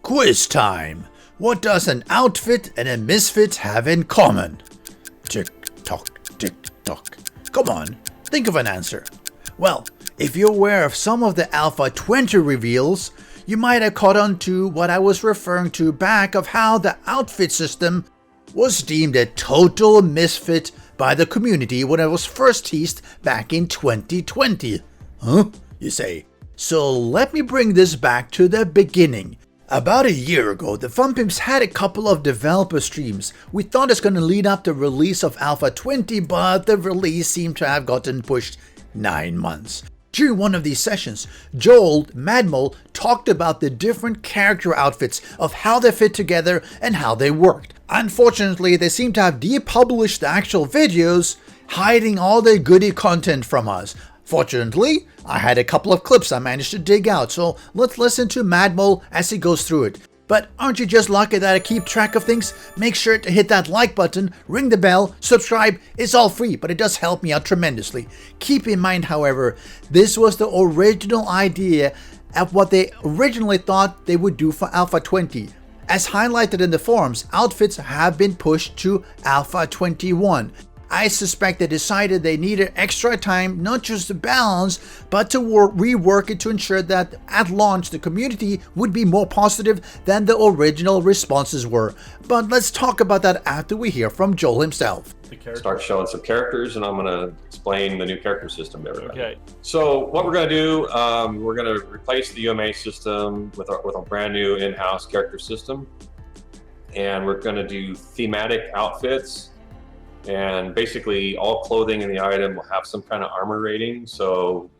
Quiz time! What does an outfit and a misfit have in common? Tick tock, tick tock. Come on, think of an answer. Well, if you're aware of some of the Alpha 20 reveals, you might have caught on to what I was referring to back of how the outfit system was deemed a total misfit by the community when it was first teased back in 2020. Huh? You say. So let me bring this back to the beginning. About a year ago, the Fun Pimps had a couple of developer streams. We thought it's going to lead up the release of Alpha 20, but the release seemed to have gotten pushed 9 months. During one of these sessions, Joel, Madmole, talked about the different character outfits of how they fit together and how they worked. Unfortunately, they seem to have depublished the actual videos, hiding all the goodie content from us. Fortunately, I had a couple of clips I managed to dig out, so let's listen to Madmole as he goes through it. But aren't you just lucky that I keep track of things? Make sure to hit that like button, ring the bell, subscribe. It's all free, but it does help me out tremendously. Keep in mind, however, this was the original idea of what they originally thought they would do for Alpha 20. As highlighted in the forums, outfits have been pushed to Alpha 21. I suspect they decided they needed extra time, not just to balance, but to rework it to ensure that at launch the community would be more positive than the original responses were. But let's talk about that after we hear from Joel himself. Start showing some characters, and I'm going to explain the new character system to everybody. Okay. So what we're going to do, we're going to replace the UMA system with a brand new in-house character system, and we're going to do thematic outfits. And basically all clothing in the item will have some kind of armor rating. So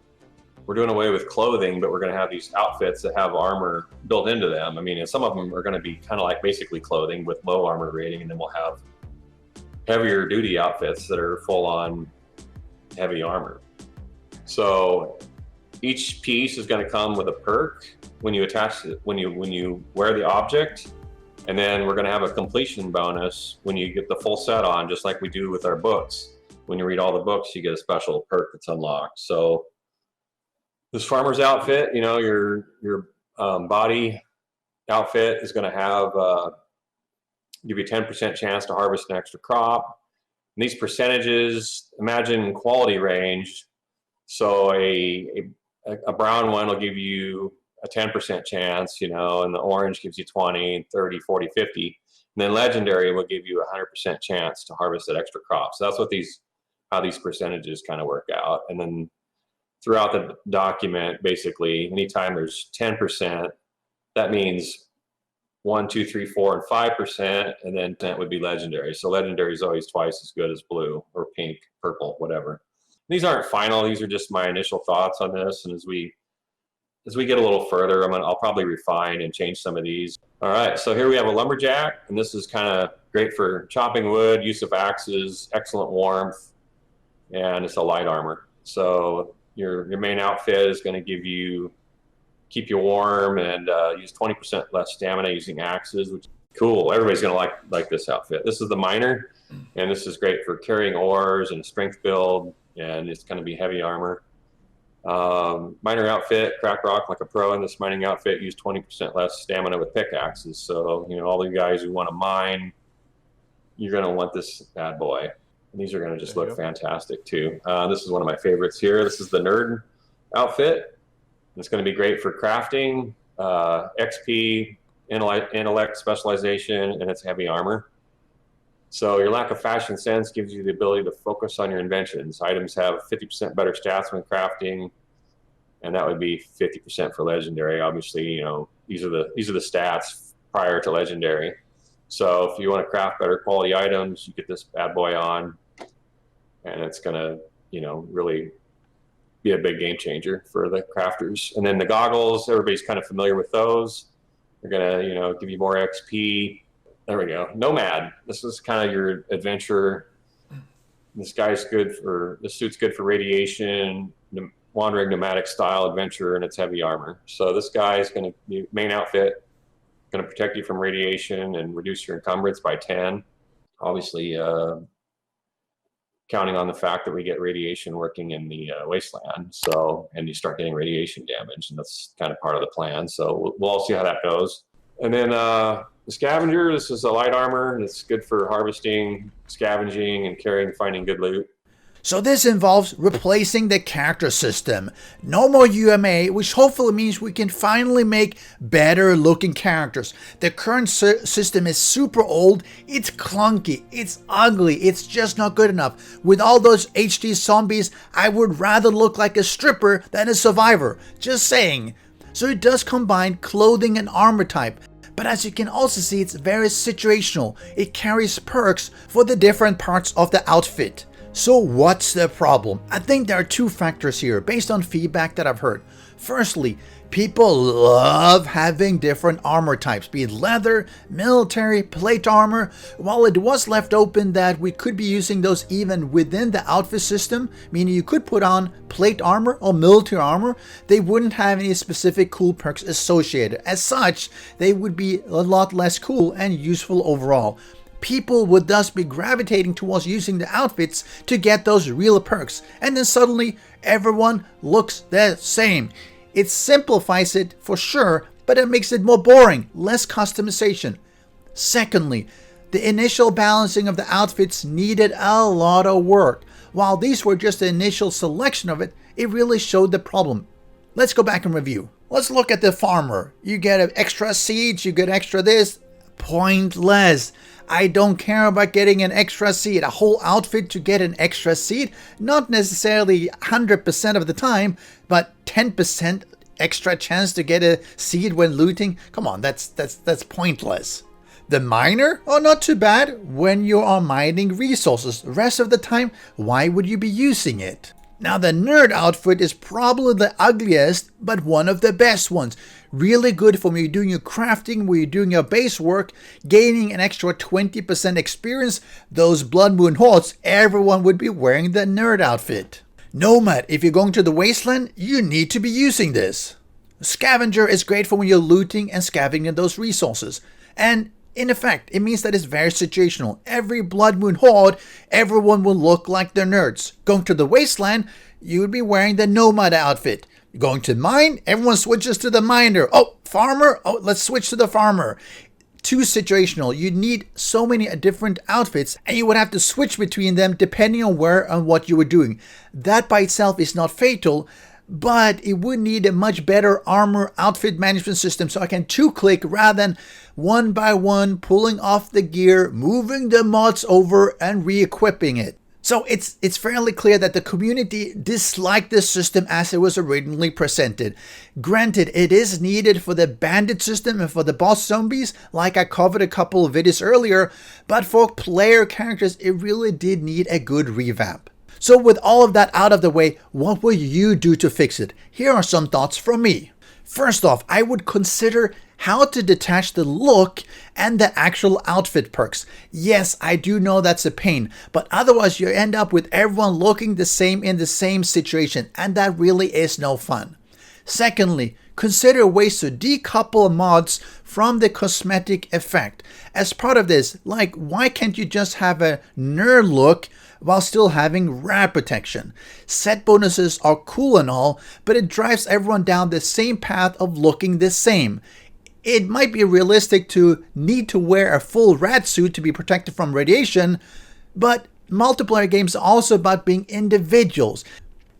we're doing away with clothing, but we're going to have these outfits that have armor built into them. I mean, and some of them are going to be kind of like basically clothing with low armor rating, and then we'll have heavier duty outfits that are full on heavy armor. So each piece is going to come with a perk when you attach it, when you wear the object. And then we're going to have a completion bonus when you get the full set on, just like we do with our books. When you read all the books, you get a special perk that's unlocked. So this farmer's outfit, you know, your body outfit is going to have give you a 10% chance to harvest an extra crop. And these percentages, imagine quality range. So a brown one will give you a 10% chance, you know, and the orange gives you 20, 30, 40, 50. And then legendary will give you a 100% chance to harvest that extra crop. So that's what how these percentages kind of work out. And then throughout the document, basically, anytime there's 10%, that means 1, 2, 3, 4, and 5%, and then 10 would be legendary. So legendary is always twice as good as blue or pink, purple, whatever. These aren't final. These are just my initial thoughts on this. And as we get a little further, I'll probably refine and change some of these. All right, so here we have a lumberjack, and this is kind of great for chopping wood, use of axes, excellent warmth, and it's a light armor. So your main outfit is going to keep you warm and use 20% less stamina using axes, which is cool. Everybody's going to like this outfit. This is the miner, and this is great for carrying ores and strength build, and it's going to be heavy armor. Miner outfit, crack rock like a pro in this mining outfit, use 20% less stamina with pickaxes. So, you know, all the guys who want to mine, you're going to want this bad boy. And these are going to just look fantastic too. This is one of my favorites here. This is the nerd outfit. It's going to be great for crafting, XP, intellect specialization, and it's heavy armor. So your lack of fashion sense gives you the ability to focus on your inventions. Items have 50% better stats when crafting, and that would be 50% for legendary. Obviously, you know, these are the stats prior to legendary. So if you want to craft better quality items, you get this bad boy on, and it's gonna, you know, really be a big game changer for the crafters. And then the goggles, everybody's kind of familiar with those. They're gonna, you know, give you more XP. There we go. Nomad. This is kind of your adventure. This suit's good for radiation, wandering nomadic style adventure, and it's heavy armor. So this guy is going to be main outfit, going to protect you from radiation and reduce your encumbrance by 10. Obviously, counting on the fact that we get radiation working in the Wasteland. So, and you start getting radiation damage, and that's kind of part of the plan. So we'll all see how that goes. And then the Scavenger, this is a light armor, and it's good for harvesting, scavenging, and carrying, finding good loot. So this involves replacing the character system. No more UMA, which hopefully means we can finally make better looking characters. The current system is super old, it's clunky, it's ugly, it's just not good enough. With all those HD zombies, I would rather look like a stripper than a survivor. Just saying. So it does combine clothing and armor type. But as you can also see, it's very situational. It carries perks for the different parts of the outfit. So what's the problem? I think there are two factors here based on feedback that I've heard. Firstly, people love having different armor types, be it leather, military, plate armor. While it was left open that we could be using those even within the outfit system, meaning you could put on plate armor or military armor, they wouldn't have any specific cool perks associated. As such, they would be a lot less cool and useful overall. People would thus be gravitating towards using the outfits to get those real perks, and then suddenly everyone looks the same. It simplifies it for sure, but it makes it more boring, less customization. Secondly, the initial balancing of the outfits needed a lot of work. While these were just the initial selection of it, it really showed the problem. Let's go back and review. Let's look at the farmer. You get extra seeds, you get extra this. Pointless. I don't care about getting an extra seed, a whole outfit to get an extra seed. Not necessarily 100% of the time, but 10% extra chance to get a seed when looting. Come on, that's pointless. The miner? Oh, not too bad when you are mining resources. The rest of the time, why would you be using it? Now the nerd outfit is probably the ugliest, but one of the best ones. Really good for when you're doing your crafting, when you're doing your base work, gaining an extra 20% experience. Those Blood Moon hordes, everyone would be wearing the nerd outfit. Nomad, if you're going to the Wasteland, you need to be using this. Scavenger is great for when you're looting and scavenging those resources. And in effect, it means that it's very situational. Every Blood Moon horde, everyone will look like they're nerds. Going to the Wasteland, you would be wearing the Nomad outfit. Going to mine, everyone switches to the miner. Oh, farmer, oh, let's switch to the farmer. Too situational. You need so many different outfits and you would have to switch between them depending on where and what you were doing. That by itself is not fatal, but it would need a much better armor outfit management system so I can two-click rather than one by one pulling off the gear, moving the mods over and re-equipping it. So it's fairly clear that the community disliked this system as it was originally presented. Granted, it is needed for the bandit system and for the boss zombies, like I covered a couple of videos earlier, but for player characters, it really did need a good revamp. So with all of that out of the way, what will you do to fix it? Here are some thoughts from me. First off, I would consider how to detach the look and the actual outfit perks. Yes, I do know that's a pain, but otherwise you end up with everyone looking the same in the same situation, and that really is no fun. Secondly, consider ways to decouple mods from the cosmetic effect. As part of this, like why can't you just have a nerd look while still having rad protection? Set bonuses are cool and all, but it drives everyone down the same path of looking the same. It might be realistic to need to wear a full rad suit to be protected from radiation, but multiplayer games are also about being individuals.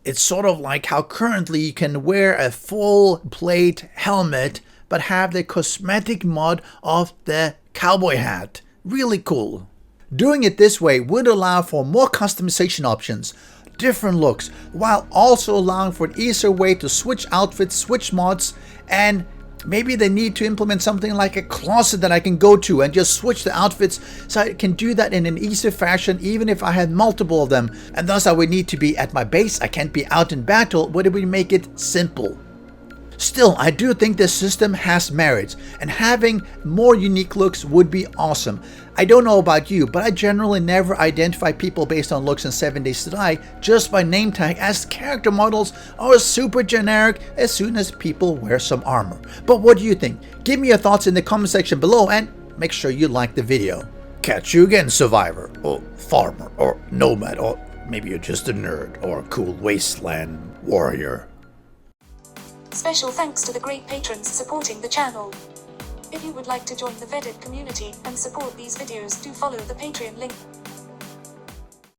It's sort of like how currently you can wear a full plate helmet but have the cosmetic mod of the cowboy hat. Really cool. Doing it this way would allow for more customization options, different looks, while also allowing for an easier way to switch outfits, switch mods, and maybe they need to implement something like a closet that I can go to and just switch the outfits so I can do that in an easy fashion even if I had multiple of them. And thus I would need to be at my base, I can't be out in battle, but it would make it simple. Still, I do think this system has merits, and having more unique looks would be awesome. I don't know about you, but I generally never identify people based on looks in 7 Days to Die just by name tag, as character models are super generic as soon as people wear some armor. But what do you think? Give me your thoughts in the comment section below and make sure you like the video. Catch you again, survivor, or farmer, or nomad, or maybe you're just a nerd, or a cool wasteland warrior. Special thanks to the great patrons supporting the channel. If you would like to join the Vedui community and support these videos, do follow the Patreon link.